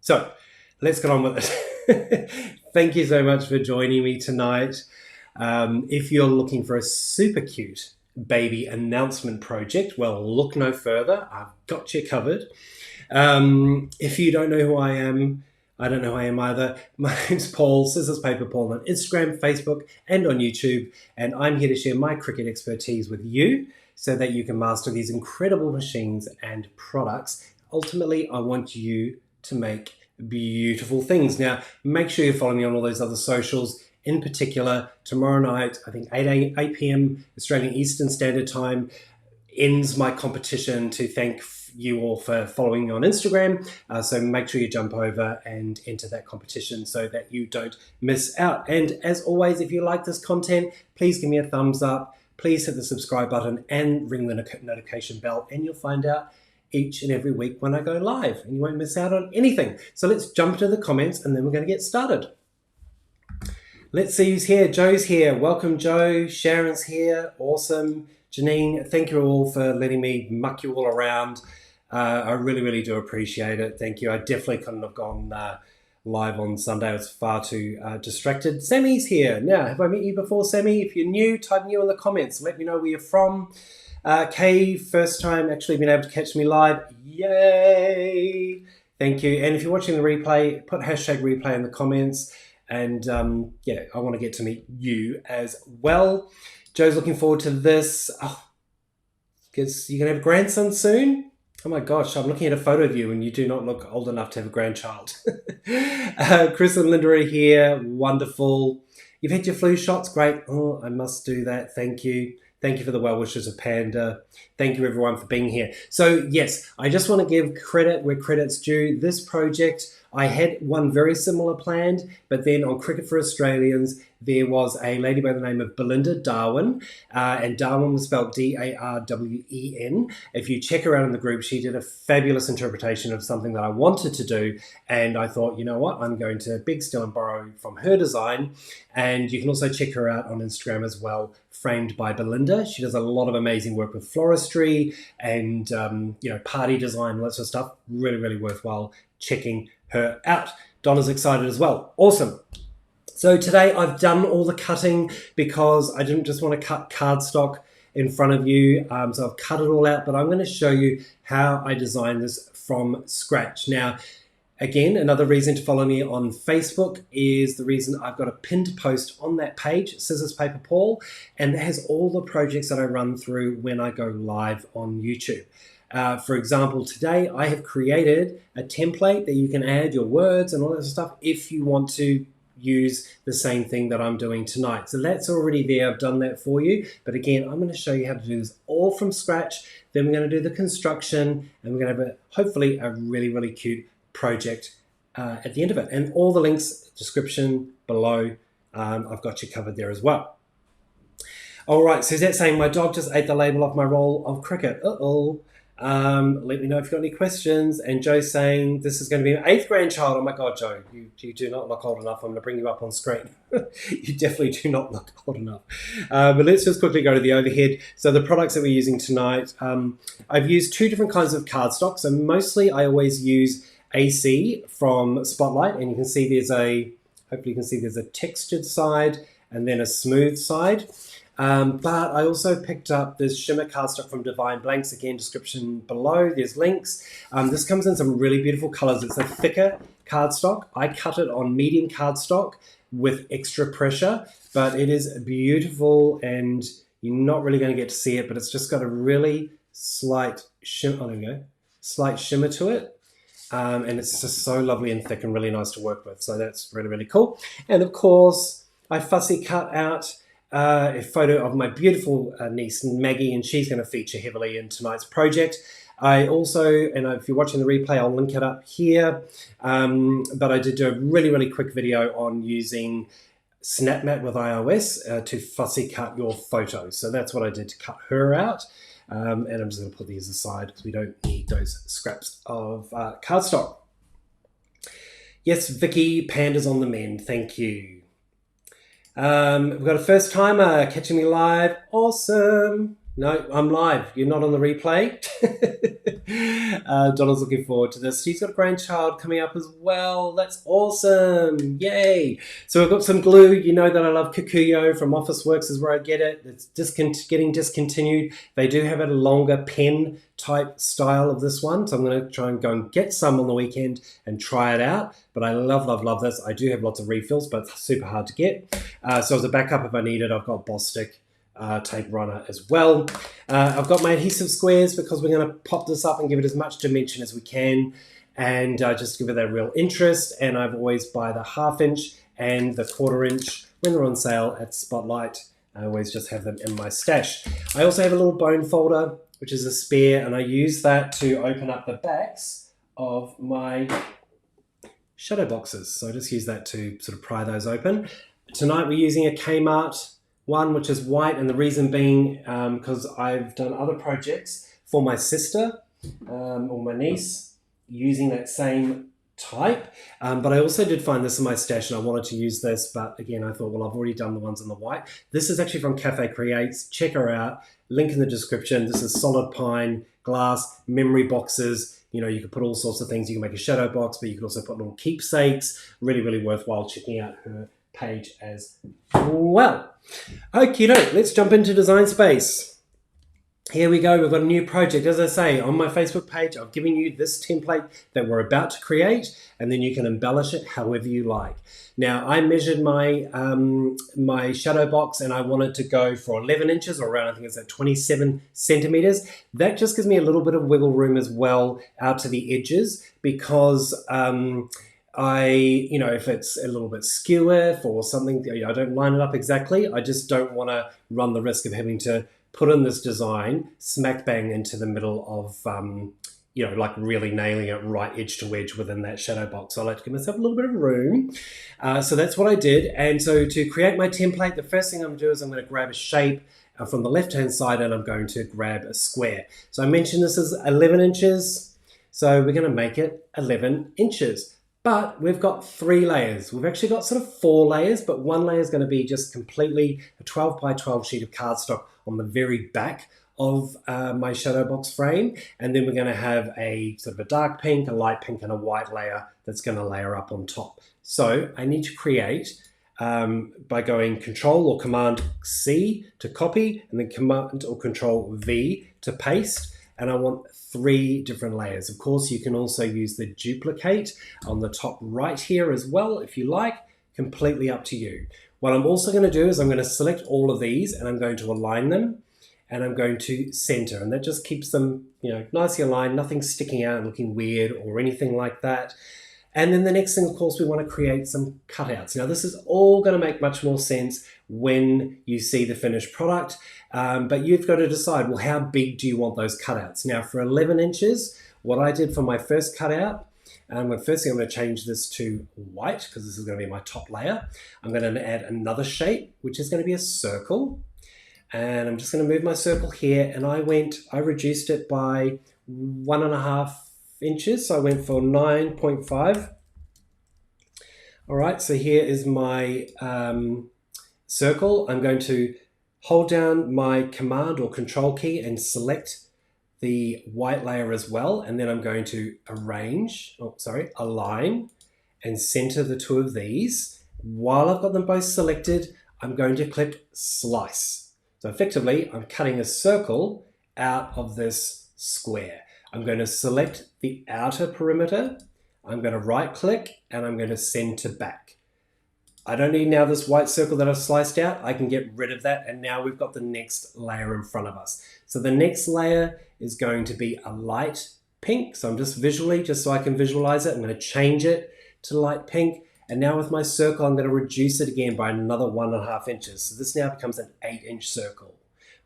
So let's get on with it. Thank you so much for joining me tonight. If you're looking for a super cute baby announcement project, well, look no further. I've got you covered. If you don't know who I am, I don't know who I am either. My name's Paul, Scissors Paper Paul on Instagram, Facebook, and on YouTube. And I'm here to share my Cricut expertise with you so that you can master these incredible machines and products. Ultimately, I want you to make beautiful things. Now, make sure you follow me on all those other socials. In particular, tomorrow night, I think 8 p.m. Australian Eastern Standard Time, ends my competition to thank you all for following me on Instagram. So make sure you jump over and enter that competition so that you don't miss out. And as always, if you like this content, please give me a thumbs up. Please hit the subscribe button and ring the notification bell, and you'll find out each and every week when I go live, and you won't miss out on anything. So let's jump into the comments and then we're going to get started. Let's see who's here. Joe's here. Welcome, Joe. Sharon's here. Awesome. Janine, thank you all for letting me muck you all around. I really, really do appreciate it. Thank you. I definitely couldn't have gone live on Sunday. I was far too distracted. Sammy's here. Now, have I met you before, Sammy? If you're new, type new in the comments. Let me know where you're from. Kay, first time actually being able to catch me live. Yay! Thank you. And if you're watching the replay, put hashtag replay in the comments. And yeah, I want to get to meet you as well. Joe's looking forward to this. Oh, because you're going to have a grandson soon? Oh my gosh, I'm looking at a photo of you and you do not look old enough to have a grandchild. Chris and Linda are here. Wonderful. You've had your flu shots? Great. Oh, I must do that. Thank you. Thank you for the well wishes of Panda. Thank you everyone for being here. So yes, I just want to give credit where credit's due. This project, I had one very similar planned, but then on Cricut for Australians, there was a lady by the name of Belinda Darwin, and Darwin was spelled D-A-R-W-E-N. If you check her out in the group, she did a fabulous interpretation of something that I wanted to do, and I thought, you know what, I'm going to big steal and borrow from her design. And you can also check her out on Instagram as well, Framed by Belinda. She does a lot of amazing work with floristry and party design, all that sort of stuff. Really, really worthwhile checking her out. Donna's excited as well. Awesome. So today I've done all the cutting because I didn't just want to cut cardstock in front of you. So I've cut it all out, but I'm going to show you how I designed this from scratch. Now, again, another reason to follow me on Facebook is the reason I've got a pinned post on that page, Scissors Paper Paul, and it has all the projects that I run through when I go live on YouTube. For example, today I have created a template that you can add your words and all that stuff if you want to use the same thing that I'm doing tonight. So that's already there. I've done that for you. But again, I'm going to show you how to do this all from scratch. Then we're going to do the construction and we're going to have hopefully a really, really cute project at the end of it. And all the links, description below, I've got you covered there as well. All right, so is that saying my dog just ate the label off my roll of Cricut? Uh-oh. Let me know if you've got any questions. And Joe's saying this is going to be an 8th grandchild. Oh my God, Joe, you do not look old enough. I'm going to bring you up on screen. You definitely do not look old enough. But let's just quickly go to the overhead. So the products that we're using tonight, I've used 2 different kinds of cardstock. So mostly I always use AC from Spotlight, and you can see hopefully you can see there's a textured side and then a smooth side. But I also picked up this shimmer cardstock from Divine Blanks. Again, description below, there's links. This comes in some really beautiful colors. It's a thicker cardstock. I cut it on medium cardstock with extra pressure, but it is beautiful and you're not really going to get to see it, but it's just got a really slight shimmer, oh, there we go, slight shimmer to it. And it's just so lovely and thick and really nice to work with. So that's really, really cool. And of course, I fussy cut out a photo of my beautiful niece Maggie, and she's going to feature heavily in tonight's project. I also, and if you're watching the replay, I'll link it up here, but I did do a really, really quick video on using SnapMat with iOS to fussy cut your photos. So that's what I did to cut her out, and I'm just going to put these aside because we don't need those scraps of cardstock. Yes, Vicky, Pandas on the mend, thank you. We've got a first timer catching me live. Awesome. No, I'm live. You're not on the replay. Donna's looking forward to this. She's got a grandchild coming up as well. That's awesome. Yay. So I've got some glue. You know that I love Kikuyo from Officeworks is where I get it. It's getting discontinued. They do have a longer pen type style of this one. So I'm going to try and go and get some on the weekend and try it out. But I love, love, love this. I do have lots of refills, but it's super hard to get. So as a backup, if I need it, I've got Boss Stick. Tape runner as well. I've got my adhesive squares because we're going to pop this up and give it as much dimension as we can and just give it that real interest. And I've always buy the 1/2 inch and the 1/4 inch when they're on sale at Spotlight. I always just have them in my stash. I also have a little bone folder, which is a spare, and I use that to open up the backs of my shadow boxes. So I just use that to sort of pry those open. Tonight we're using a Kmart one, which is white, and the reason being because I've done other projects for my sister or my niece using that same type, but I also did find this in my stash and I wanted to use this, but again I thought, well, I've already done the ones in the white. This is actually from Cafe Creates. Check her out, link in the description. This is solid pine glass memory boxes. You know, you could put all sorts of things. You can make a shadow box, but you could also put little keepsakes. Really, really worthwhile checking out her page as well. Okie doke, let's jump into Design Space. Here we go, we've got a new project. As I say, on my Facebook page, I've given you this template that we're about to create, and then you can embellish it however you like. Now, I measured my my shadow box, and I wanted to go for 11 inches, or around, I think it's at 27 centimeters. That just gives me a little bit of wiggle room as well out to the edges, because if it's a little bit skewer or something, I don't line it up exactly. I just don't want to run the risk of having to put in this design smack bang into the middle of, like really nailing it right edge to edge within that shadow box. So I like to give myself a little bit of room. So that's what I did. And so to create my template, the first thing I'm going to do is I'm going to grab a shape from the left-hand side, and I'm going to grab a square. So I mentioned this is 11 inches. So we're going to make it 11 inches. But we've got 3 layers. We've actually got sort of 4 layers, but one layer is going to be just completely a 12 by 12 sheet of cardstock on the very back of my shadow box frame. And then we're going to have a sort of a dark pink, a light pink, and a white layer that's going to layer up on top. So I need to create by going Control or Command C to copy, and then Command or Control V to paste. And I want 3 different layers. Of course, you can also use the duplicate on the top right here as well, if you like, completely up to you. What I'm also going to do is I'm going to select all of these, and I'm going to align them, and I'm going to center, and that just keeps them, nicely aligned, nothing sticking out and looking weird or anything like that. And then the next thing, of course, we want to create some cutouts. Now, this is all going to make much more sense when you see the finished product, but you've got to decide, well, how big do you want those cutouts? Now, for 11 inches, what I did for my first cutout, first thing I'm going to change this to white, because this is going to be my top layer. I'm going to add another shape, which is going to be a circle. And I'm just going to move my circle here, and I reduced it by 1.5 inches, so I went for 9.5. All right, so here is my circle. I'm going to hold down my Command or Control key and select the white layer as well, and then I'm going to align and center the 2 of these. While I've got them both selected, I'm going to click Slice. So effectively, I'm cutting a circle out of this square. I'm going to select the outer perimeter. I'm going to right click, and I'm going to send to back. I don't need now this white circle that I've sliced out. I can get rid of that, and now we've got the next layer in front of us. So the next layer is going to be a light pink. So I'm just so I can visualize it, I'm going to change it to light pink. And now with my circle, I'm going to reduce it again by another 1.5 inches. So this now becomes an 8-inch circle.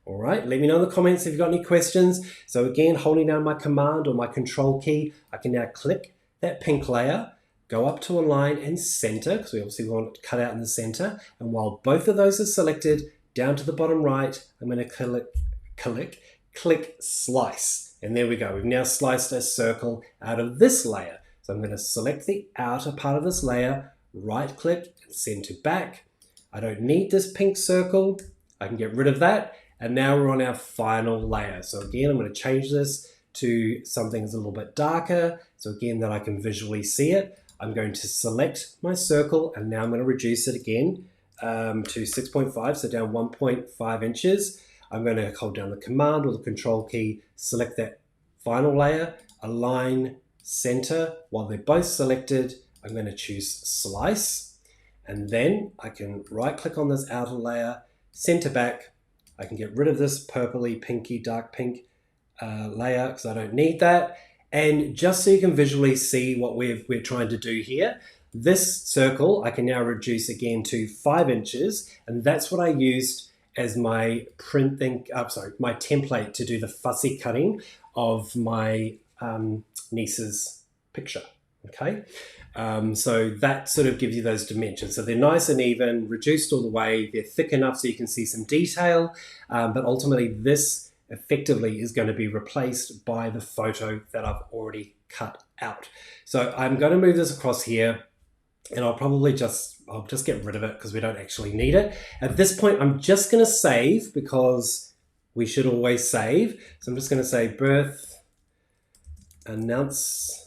All right, let me know in the comments if you've got any questions. So again, holding down my Command or my Control key, I can now click that pink layer, go up to align and center, because we obviously want it to cut out in the center. And while both of those are selected, down to the bottom right, I'm going to click Slice. And there we go. We've now sliced a circle out of this layer. So I'm going to select the outer part of this layer, right click and send to back. I don't need this pink circle. I can get rid of that. And now we're on our final layer. So again, I'm going to change this to something that's a little bit darker. So again, that I can visually see it. I'm going to select my circle, and now I'm going to reduce it again to 6.5, so down 1.5 inches. I'm going to hold down the Command or the Control key, select that final layer, align center. While they're both selected, I'm going to choose Slice, and then I can right click on this outer layer, center back. I can get rid of this purpley, pinky, dark pink layer because I don't need that. And just so you can visually see what we're trying to do here, this circle I can now reduce again to 5 inches, and that's what I used as my my template to do the fussy cutting of my niece's picture. Okay, so that sort of gives you those dimensions. So they're nice and even, reduced all the way. They're thick enough so you can see some detail, but ultimately this effectively is going to be replaced by the photo that I've already cut out. So I'm going to move this across here, and I'll just get rid of it because we don't actually need it. At this point, I'm just going to save because we should always save. So I'm just going to say birth announcement.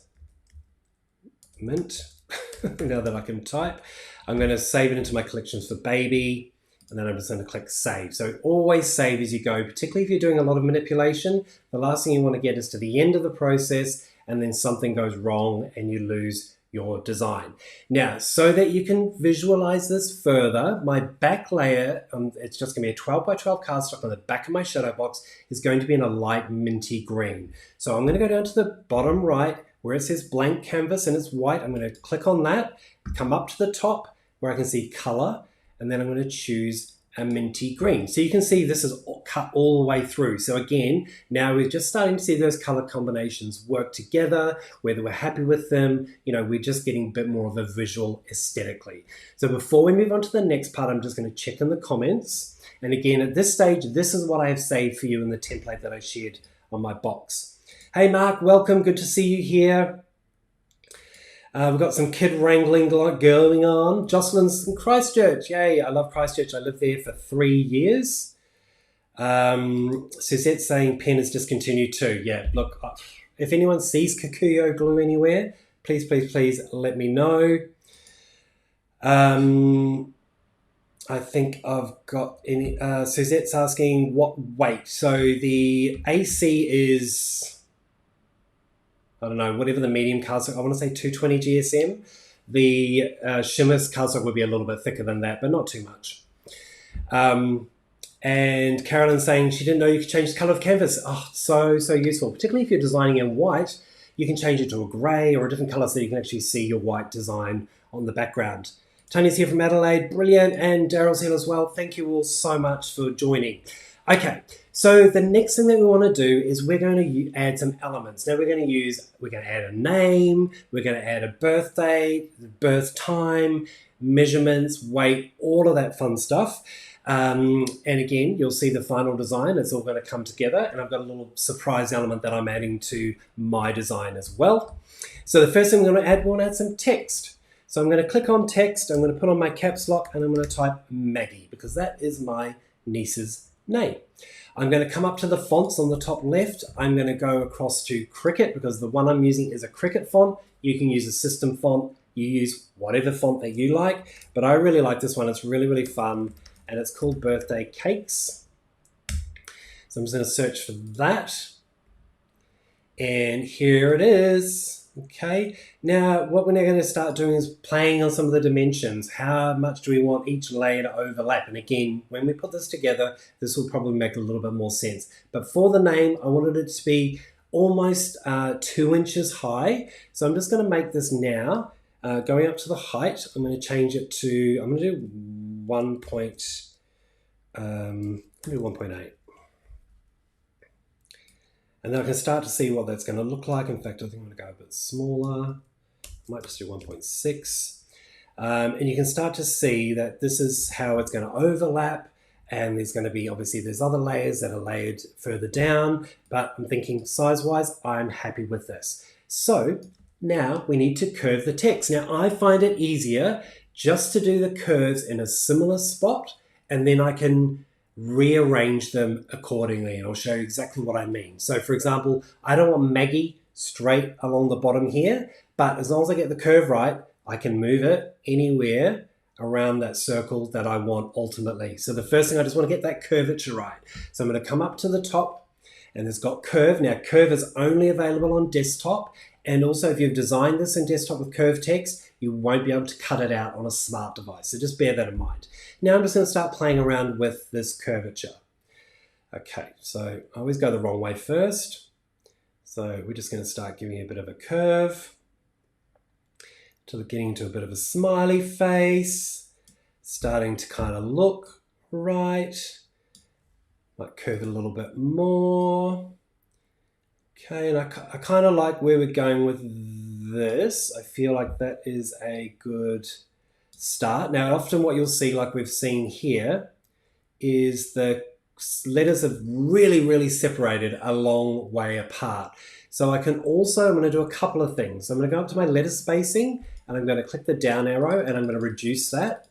Now that I can type, I'm going to save it into my collections for baby, and then I'm just going to click save. So always save as you go, particularly if you're doing a lot of manipulation. The last thing you want to get is to the end of the process and then something goes wrong and you lose your design. Now, so that you can visualize this further, my back layer, it's just going to be a 12 by 12 cardstock on the back of my shadow box, is going to be in a light minty green. So I'm going to go down to the bottom right where it says blank canvas and it's white. I'm going to click on that, come up to the top where I can see color, and then I'm going to choose a minty green. So you can see this is cut all the way through. So again, now we're just starting to see those color combinations work together, whether we're happy with them, we're just getting a bit more of a visual aesthetically. So before we move on to the next part, I'm just going to check in the comments. And again, at this stage, this is what I have saved for you in the template that I shared on my box. Hey Mark, welcome, good to see you here. We've got some kid wrangling going on. Jocelyn's in Christchurch. Yay, I love Christchurch. I lived there for 3 years. Suzette's saying pen is discontinued too. Yeah, look, if anyone sees Kikuyo glue anywhere, please, please, please let me know. I think I've got any. Suzette's asking what weight. So the AC is, I don't know, whatever the medium cardstock, I want to say 220 GSM. The Shimmer's cardstock would be a little bit thicker than that, but not too much. And Carolyn's saying she didn't know you could change the color of canvas. Oh, so useful. Particularly if you're designing in white, you can change it to a gray or a different color so you can actually see your white design on the background. Tony's here from Adelaide, brilliant. And Daryl's here as well. Thank you all so much for joining. Okay, so the next thing that we want to do is we're going to add some elements. Now we're going to add a name, we're going to add a birthday, birth time, measurements, weight, all of that fun stuff. And again, you'll see the final design. It's all going to come together, and I've got a little surprise element that I'm adding to my design as well. So the first thing we're going to add some text. So I'm going to click on text, I'm going to put on my caps lock, and I'm going to type Maggie because that is my niece's name. I'm going to come up to the fonts on the top left. I'm going to go across to Cricut because the one I'm using is a Cricut font. You can use a system font. You use whatever font that you like, but I really like this one. It's really, really fun, and it's called Birthday Cakes. So I'm just going to search for that, and here it is. Okay, now what we're now going to start doing is playing on some of the dimensions. How much do we want each layer to overlap? And again, when we put this together, this will probably make a little bit more sense. But for the name, I wanted it to be almost 2 inches high. So I'm just going to make this now, going up to the height. I'm going to change it to, I'm going to do 1.8. And then I can start to see what that's going to look like. In fact, I think I'm going to go a bit smaller. I might just do 1.6. And you can start to see that this is how it's going to overlap. And there's going to be, obviously, there's other layers that are layered further down. But I'm thinking size-wise, I'm happy with this. So now we need to curve the text. Now, I find it easier just to do the curves in a similar spot. And then I can rearrange them accordingly, and I'll show you exactly what I mean. So for example, I don't want Maggie straight along the bottom here, but as long as I get the curve right, I can move it anywhere around that circle that I want ultimately. So the first thing, I just want to get that curvature right. So I'm going to come up to the top, and it's got curve. Now curve is only available on desktop, and also if you've designed this in desktop with curved text, you won't be able to cut it out on a smart device. So just bear that in mind. Now I'm just going to start playing around with this curvature. Okay, so I always go the wrong way first. So we're just going to start giving it a bit of a curve till getting into a bit of a smiley face, starting to kind of look right. Might curve it a little bit more. Okay, and I kind of like where we're going with this. I feel like that is a good start. Now, often what you'll see, like we've seen here, is the letters have really separated a long way apart. So I can also, I'm going to do a couple of things. I'm going to go up to my letter spacing, and I'm going to click the down arrow, and I'm going to reduce that.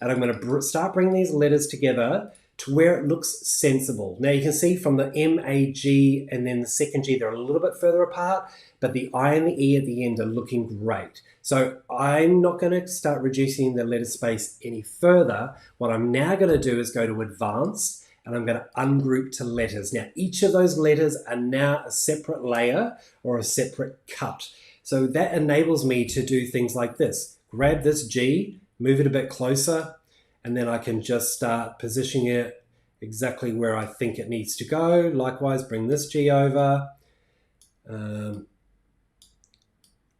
And I'm going to start bringing these letters together to where it looks sensible. Now you can see from the M, A, G, and then the second G, they're a little bit further apart, but the I and the E at the end are looking great. So I'm not going to start reducing the letter space any further. What I'm now going to do is go to Advanced, and I'm going to ungroup to letters. Now each of those letters are now a separate layer or a separate cut. So that enables me to do things like this. Grab this G, move it a bit closer, and then I can just start positioning it exactly where I think it needs to go. Likewise, bring this G over,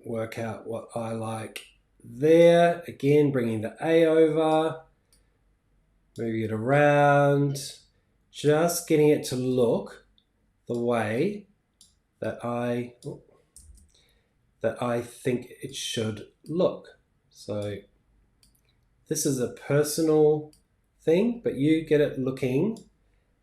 work out what I like there. Again, bringing the A over, moving it around, just getting it to look the way that I think it should look. So this is a personal thing, but you get it looking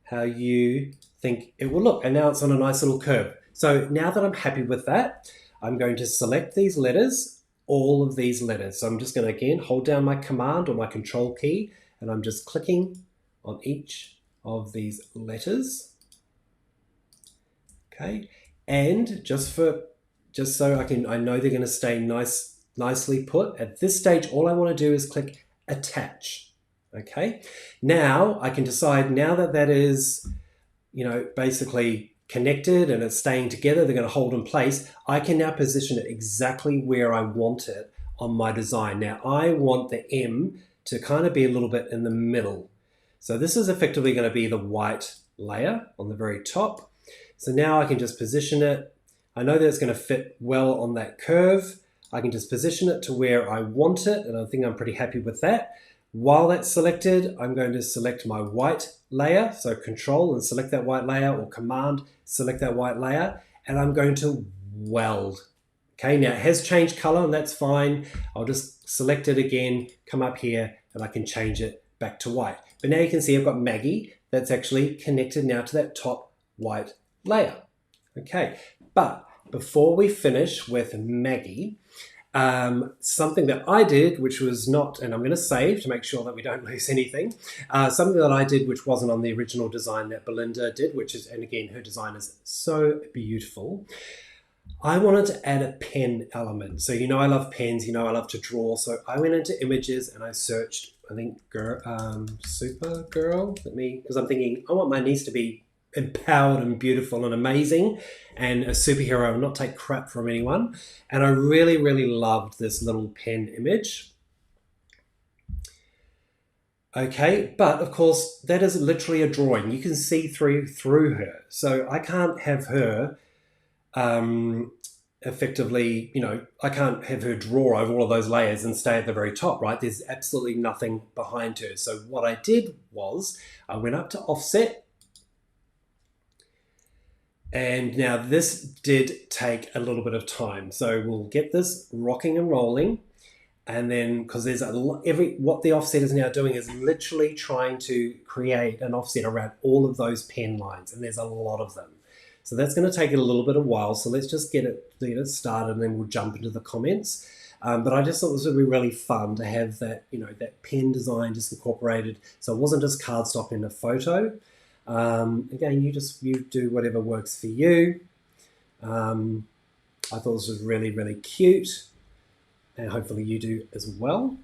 how you think it will look. And now it's on a nice little curve. So now that I'm happy with that, I'm going to select these letters, all of these letters. So I'm just going to, again, hold down my Command or my Control key, and I'm just clicking on each of these letters. Okay. And just so I know they're going to stay nicely put, at this stage, all I want to do is click Attach. Okay. Now I can decide, now that that is, basically connected and it's staying together, they're going to hold in place, I can now position it exactly where I want it on my design. Now I want the M to kind of be a little bit in the middle. So this is effectively going to be the white layer on the very top. So now I can just position it. I know that it's going to fit well on that curve. I can just position it to where I want it, and I think I'm pretty happy with that. While that's selected, I'm going to select my white layer, so Control and select that white layer, or Command, select that white layer, and I'm going to weld. Okay, now it has changed color, and that's fine. I'll just select it again, come up here, and I can change it back to white. But now you can see I've got Maggie that's actually connected now to that top white layer. Okay, but before we finish with Maggie, something that I did, which was not, and I'm going to save to make sure that we don't lose anything, something that I did which wasn't on the original design that Belinda did, which is, and again, her design is so beautiful. I wanted to add a pen element. So I love pens, I love to draw. So I went into images and I searched, I think, Supergirl, because I'm thinking, I want my niece to be empowered and beautiful and amazing and a superhero and not take crap from anyone. And I really loved this little pen image. Okay, but of course that is literally a drawing. You can see through her. So I can't have her effectively, I can't have her draw over all of those layers and stay at the very top, right? There's absolutely nothing behind her. So what I did was I went up to offset. And now this did take a little bit of time. So we'll get this rocking and rolling. And then, because there's what the offset is now doing is literally trying to create an offset around all of those pen lines. And there's a lot of them. So that's going to take it a little bit of while. So let's just get it started, and then we'll jump into the comments. But I just thought this would be really fun to have that, that pen design just incorporated. So it wasn't just cardstock in a photo. Again, you do whatever works for you. I thought this was really, really cute, and hopefully you do as well.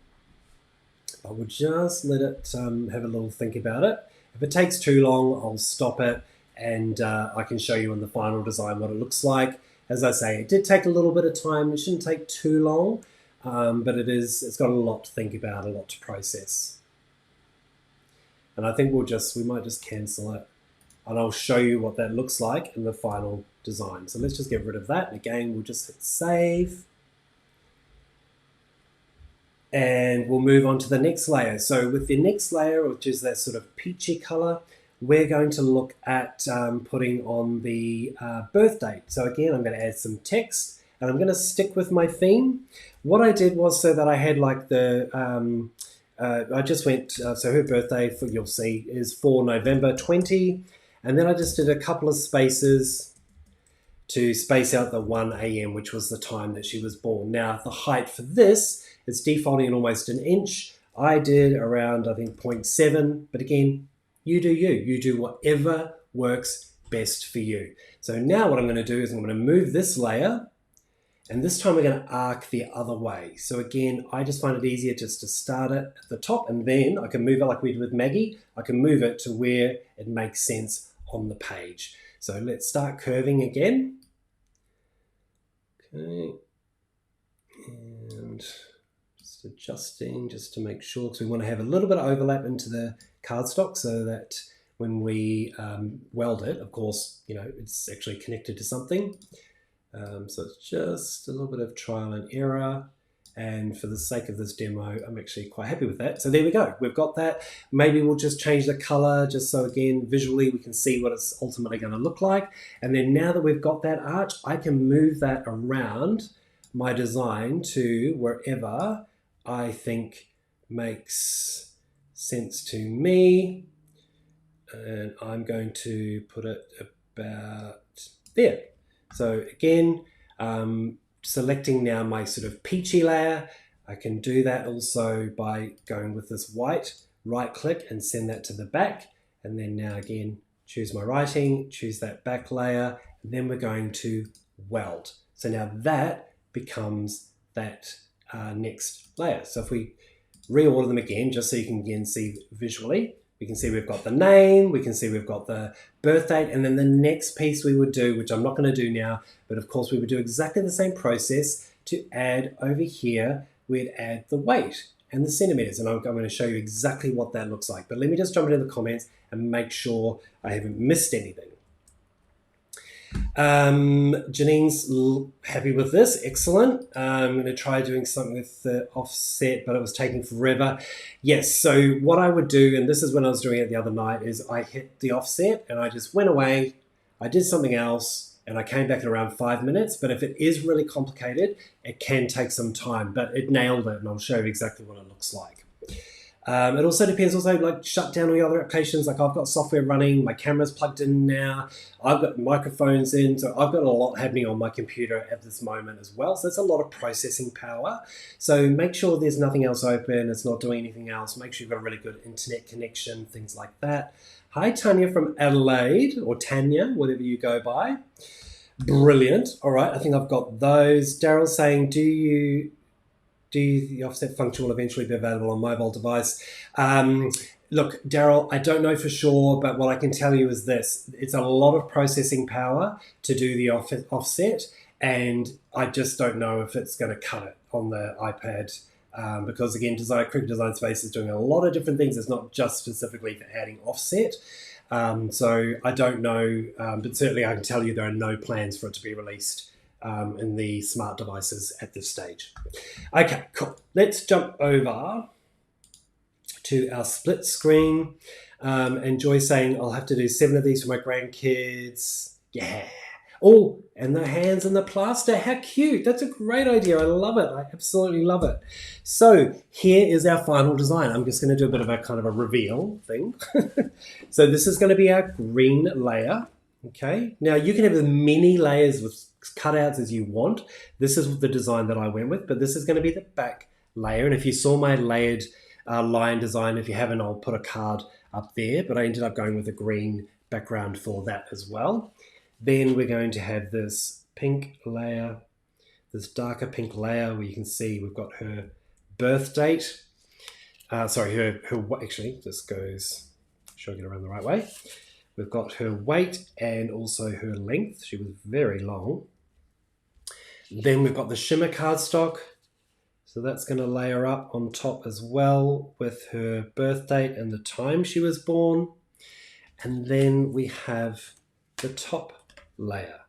I would just let it have a little think about it. If it takes too long, I'll stop it, and I can show you in the final design what it looks like. As I say, it did take a little bit of time. It shouldn't take too long, but it's got a lot to think about, a lot to process. And I think we might just cancel it, and I'll show you what that looks like in the final design. So let's just get rid of that. And again, we'll just hit save. And we'll move on to the next layer. So with the next layer, which is that sort of peachy color, we're going to look at putting on the birth date. So again, I'm going to add some text, and I'm going to stick with my theme. What I did was, so that I had like the, I just went, so her birthday, you'll see, is for November 20. And then I just did a couple of spaces to space out the 1 a.m., which was the time that she was born. Now, the height for this is defaulting at almost 1 inch. I did around, I think, 0.7. But again, you do you. You do whatever works best for you. So now what I'm going to do is I'm going to move this layer, and this time we're going to arc the other way. So again, I just find it easier just to start it at the top, and then I can move it like we did with Maggie. I can move it to where it makes sense on the page. So let's start curving again. Okay. And just adjusting just to make sure, because we want to have a little bit of overlap into the cardstock so that when we weld it, of course, it's actually connected to something. So it's just a little bit of trial and error. And for the sake of this demo, I'm actually quite happy with that. So there we go. We've got that. Maybe we'll just change the color just so, again, visually we can see what it's ultimately going to look like. And then now that we've got that arch, I can move that around my design to wherever I think makes sense to me. And I'm going to put it about there. So again, selecting now my sort of peachy layer. I can do that also by going with this white, right click and send that to the back. And then now again, choose my writing, choose that back layer, and then we're going to weld. So now that becomes that next layer. So if we reorder them again, just so you can again see visually, we can see we've got the name, we can see we've got the birth date, and then the next piece we would do, which I'm not going to do now, but of course we would do exactly the same process to add over here, we'd add the weight and the centimeters, and I'm going to show you exactly what that looks like. But let me just jump into the comments and make sure I haven't missed anything. Janine's happy with this. Excellent. I'm going to try doing something with the offset, but it was taking forever. Yes, so what I would do, and this is when I was doing it the other night, is I hit the offset and I just went away, I did something else, and I came back in around 5 minutes. But if it is really complicated, it can take some time, but it nailed it, and I'll show you exactly what it looks like. It also depends, like shut down all the other applications. Like I've got software running, my camera's plugged in now, I've got microphones in, so I've got a lot happening on my computer at this moment as well. So that's a lot of processing power. So make sure there's nothing else open, it's not doing anything else. Make sure you've got a really good internet connection, things like that. Hi, Tanya from Adelaide, or Tanya, whatever you go by. Brilliant. All right, I think I've got those. Daryl's saying, the offset function will eventually be available on mobile device. Look, Daryl, I don't know for sure, but what I can tell you is this. It's a lot of processing power to do the offset, and I just don't know if it's going to cut it on the iPad because, again, Cricut Design Space is doing a lot of different things. It's not just specifically for adding offset. So I don't know, but certainly I can tell you there are no plans for it to be released in the smart devices at this stage. Okay, cool. Let's jump over to our split screen. And Joy saying, I'll have to do 7 of these for my grandkids. Yeah. Oh, and the hands and the plaster. How cute. That's a great idea. I love it. I absolutely love it. So here is our final design. I'm just going to do a bit of a kind of a reveal thing. So this is going to be our green layer. Okay. Now you can have as many layers with cutouts as you want. This is the design that I went with, but this is going to be the back layer. And if you saw my layered line design, if you haven't, I'll put a card up there, but I ended up going with a green background for that as well. Then we're going to have this pink layer, this darker pink layer where you can see we've got her birth date. Actually, this goes, should I get around the right way? We've got her weight and also her length. She was very long. Then we've got the shimmer cardstock. So that's going to layer up on top as well with her birth date and the time she was born. And then we have the top layer,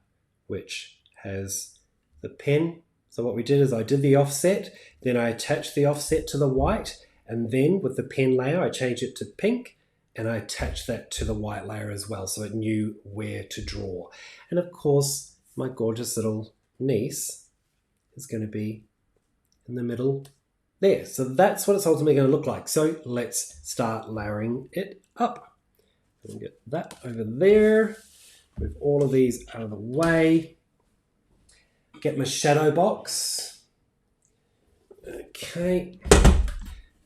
which has the pen. So what we did is I did the offset, then I attached the offset to the white, and then with the pen layer, I changed it to pink, and I attached that to the white layer as well, so it knew where to draw. And of course, my gorgeous little niece is going to be in the middle there. So that's what it's ultimately going to look like. So let's start layering it up. We'll get that over there. Move all of these out of the way. Get my shadow box. Okay.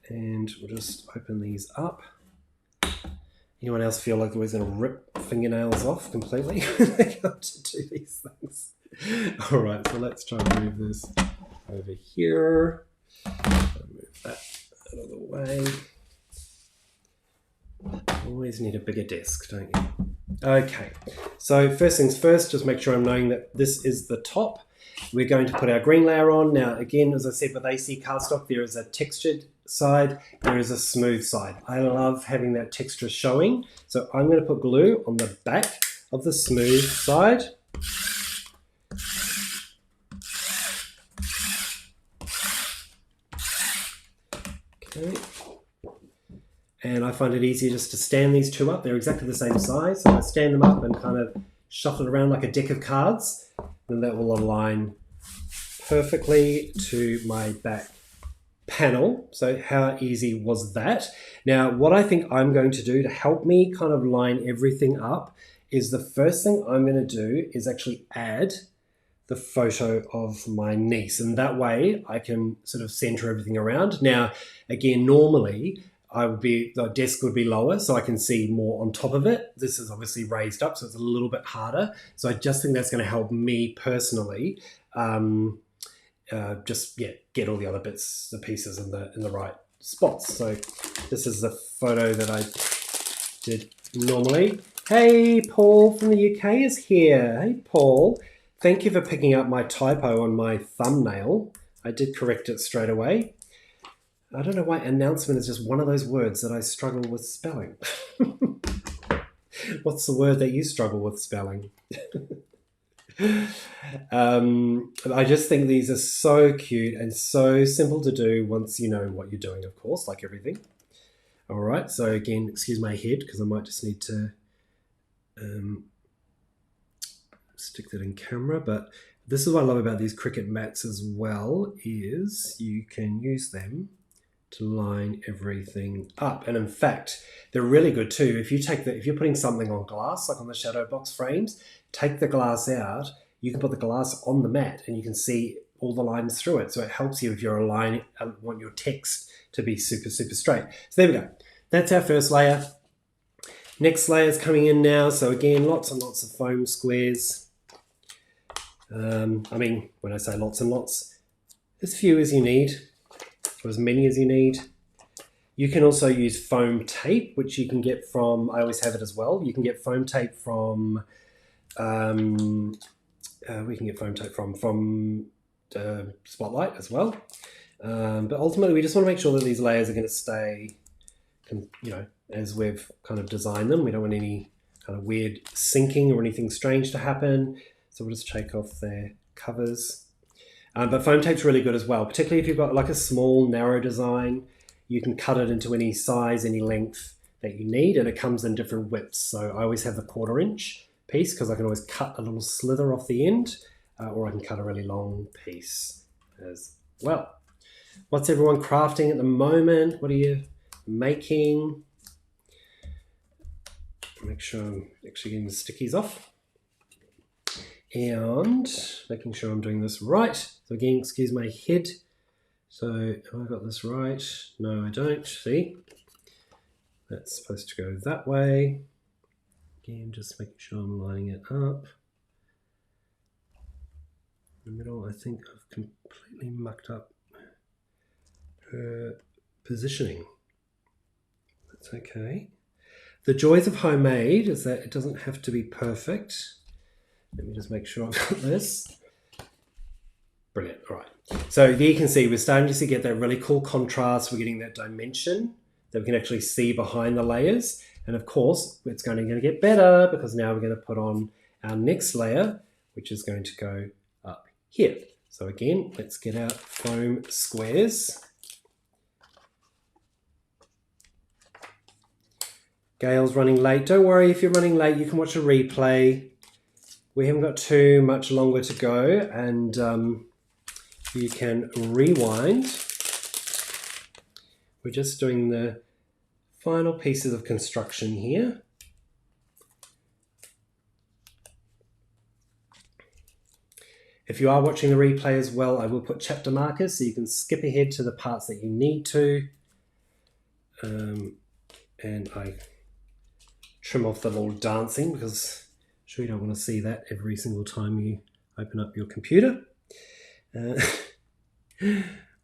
And we'll just open these up. Anyone else feel like they're always going to rip fingernails off completely when they come to do these things? All right, so let's try and move this over here. Move that out of the way. Always need a bigger desk, don't you? Okay, so first things first, just make sure I'm knowing that this is the top. We're going to put our green layer on. Now, again, as I said with AC cardstock, there is a textured side, there is a smooth side. I love having that texture showing. So I'm going to put glue on the back of the smooth side. Okay. And I find it easier just to stand these two up. They're exactly the same size. So I stand them up and kind of shuffle it around like a deck of cards. And that will align perfectly to my back panel. So how easy was that? Now, what I think I'm going to do to help me kind of line everything up is the first thing I'm going to do is actually add the photo of my niece. And that way I can sort of center everything around. Now, again, normally the desk would be lower so I can see more on top of it. This is obviously raised up, so it's a little bit harder. So I just think that's going to help me personally get all the other bits, the pieces in the right spots. So this is the photo that I did normally. Hey, Paul from the UK is here. Hey, Paul. Thank you for picking up my typo on my thumbnail. I did correct it straight away. I don't know why announcement is just one of those words that I struggle with spelling. What's the word that you struggle with spelling? I just think these are so cute and so simple to do once you know what you're doing, of course, like everything. All right, so again, excuse my head because I might just need to stick that in camera, but this is what I love about these Cricut mats as well, is you can use them to line everything up. And in fact, they're really good too. If you're putting something on glass, like on the shadow box frames, take the glass out, you can put the glass on the mat and you can see all the lines through it. So it helps you if you're want your text to be super, super straight. So there we go. That's our first layer. Next layer is coming in now. So again, lots and lots of foam squares. When I say lots and lots, as few as you need, or as many as you need. You can also use foam tape, which you can get from, I always have it as well. You can get foam tape from, Spotlight as well. But ultimately, we just want to make sure that these layers are going to stay, as we've kind of designed them. We don't want any kind of weird sinking or anything strange to happen. So we'll just take off their covers. But foam tape's really good as well, particularly if you've got like a small, narrow design. You can cut it into any size, any length that you need, and it comes in different widths. So I always have the 1/4 inch piece because I can always cut a little slither off the end, or I can cut a really long piece as well. What's everyone crafting at the moment? What are you making? Make sure I'm actually getting the stickies off. and making sure I'm doing this right. So again, excuse my head. So have I got this right? No, I don't. See? That's supposed to go that way. Again, just making sure I'm lining it up. In the middle, I think I've completely mucked up her positioning. That's okay. The joys of homemade is that it doesn't have to be perfect. Let me just make sure I've got this. Brilliant. All right. So there you can see we're starting to get that really cool contrast. We're getting that dimension that we can actually see behind the layers. And of course, it's going to get better because now we're going to put on our next layer, which is going to go up here. So again, let's get our foam squares. Gail's running late. Don't worry, if you're running late, you can watch a replay. We haven't got too much longer to go, and you can rewind. We're just doing the final pieces of construction here. If you are watching the replay as well, I will put chapter markers so you can skip ahead to the parts that you need to. And I trim off the little dancing because I'm sure you don't want to see that every single time you open up your computer.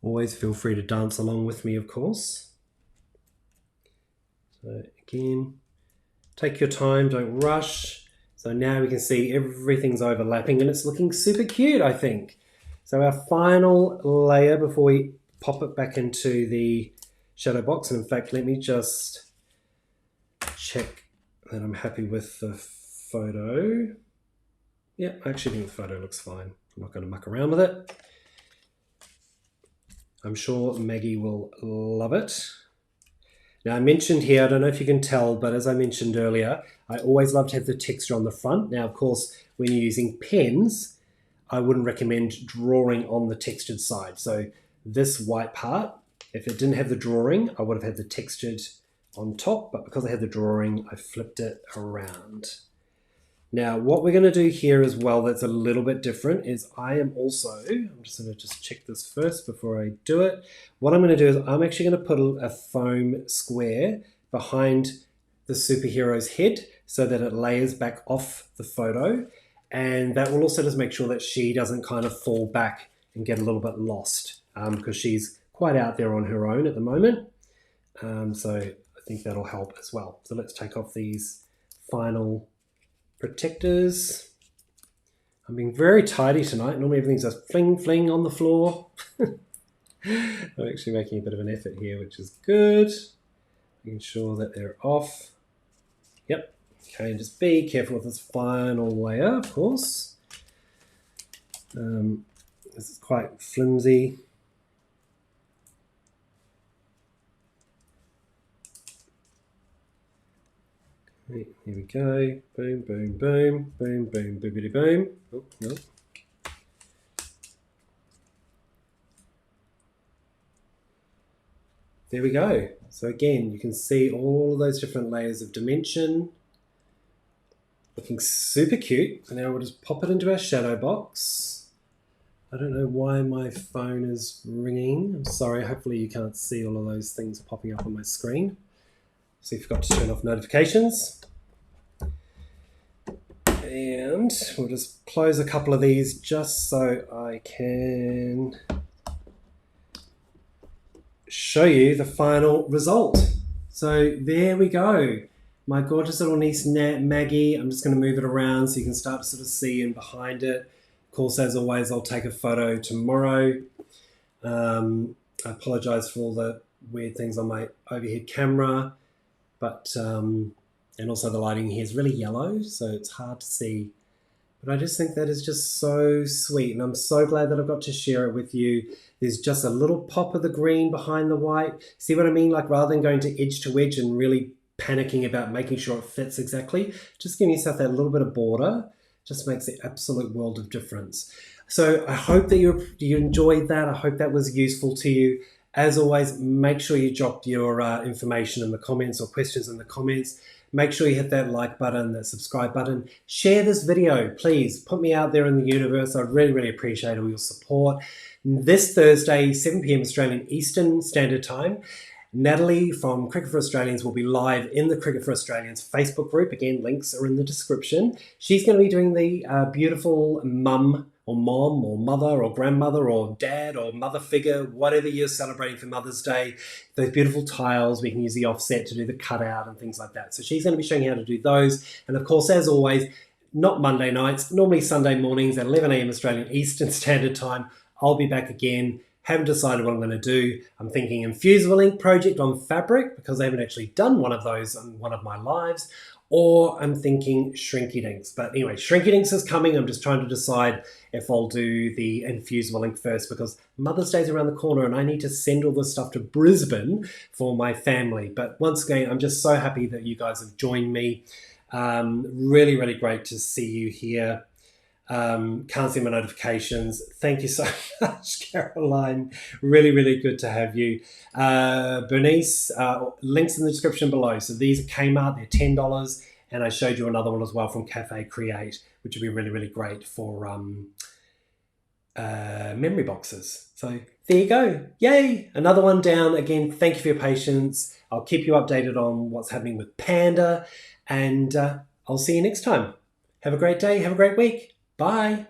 Always feel free to dance along with me, of course. So again, take your time, don't rush. So now we can see everything's overlapping and it's looking super cute, I think. So our final layer before we pop it back into the shadow box, and in fact, let me just check that I'm happy with the photo. Yeah, I actually think the photo looks fine. I'm not going to muck around with it. I'm sure Maggie will love it. Now I mentioned here, I don't know if you can tell, but as I mentioned earlier, I always love to have the texture on the front. Now, of course, when you're using pens, I wouldn't recommend drawing on the textured side. So this white part, if it didn't have the drawing, I would have had the textured on top, but because I had the drawing, I flipped it around. Now, what we're going to do here as well that's a little bit different is I'm just going to check this first before I do it. What I'm going to do is I'm actually going to put a foam square behind the superhero's head so that it layers back off the photo. And that will also just make sure that she doesn't kind of fall back and get a little bit lost because she's quite out there on her own at the moment. So I think that'll help as well. So let's take off these final protectors. I'm being very tidy tonight. Normally everything's just fling on the floor. I'm actually making a bit of an effort here, which is good. Making sure that they're off. Yep. Okay, and just be careful with this final layer, of course. This is quite flimsy. Okay, here we go. Boom, boom, boom, boom, boom, boobity boom. Oh, no. There we go. So again, you can see all those different layers of dimension. Looking super cute. And now we'll just pop it into our shadow box. I don't know why my phone is ringing. I'm sorry, hopefully you can't see all of those things popping up on my screen. So you forgot to turn off notifications. And we'll just close a couple of these just so I can show you the final result. So there we go. My gorgeous little niece Maggie. I'm just going to move it around so you can start to sort of see in behind it. Of course, as always, I'll take a photo tomorrow. I apologize for all the weird things on my overhead camera, but and also the lighting here is really yellow, so it's hard to see. But I just think that is just so sweet, and I'm so glad that I've got to share it with you. There's just a little pop of the green behind the white. See what I mean? Like rather than going to edge and really panicking about making sure it fits exactly, just giving yourself that little bit of border just makes the absolute world of difference. So I hope that you enjoyed that. I hope that was useful to you. As always, make sure you drop your information in the comments or questions in the comments. Make sure you hit that like button, that subscribe button. Share this video, please. Put me out there in the universe. I really, really appreciate all your support. This Thursday, 7 p.m. Australian Eastern Standard Time, Natalie from Cricut for Australians will be live in the Cricut for Australians Facebook group. Again, links are in the description. She's going to be doing the beautiful mum or mom or mother or grandmother or dad or mother figure, whatever you're celebrating for Mother's Day, those beautiful tiles. We can use the offset to do the cutout and things like that. So she's going to be showing you how to do those. And of course, as always, not Monday nights, normally Sunday mornings at 11 a.m. Australian Eastern Standard Time. I'll be back again. Haven't decided what I'm going to do. I'm thinking infusible ink project on fabric because I haven't actually done one of those on one of my lives. Or I'm thinking Shrinky Dinks. But anyway, Shrinky Dinks is coming. I'm just trying to decide if I'll do the infusible ink first because Mother's Day's around the corner and I need to send all this stuff to Brisbane for my family. But once again, I'm just so happy that you guys have joined me. Really, really great to see you here. Can't see my notifications. Thank you so much, Caroline. Really, really good to have you. Bernice, links in the description below. So these came out, they're $10, and I showed you another one as well from Cafe Create, which would be really, really great for memory boxes. So there you go. Yay! Another one down. Again, thank you for your patience. I'll keep you updated on what's happening with Panda, and I'll see you next time. Have a great day. Have a great week. Bye.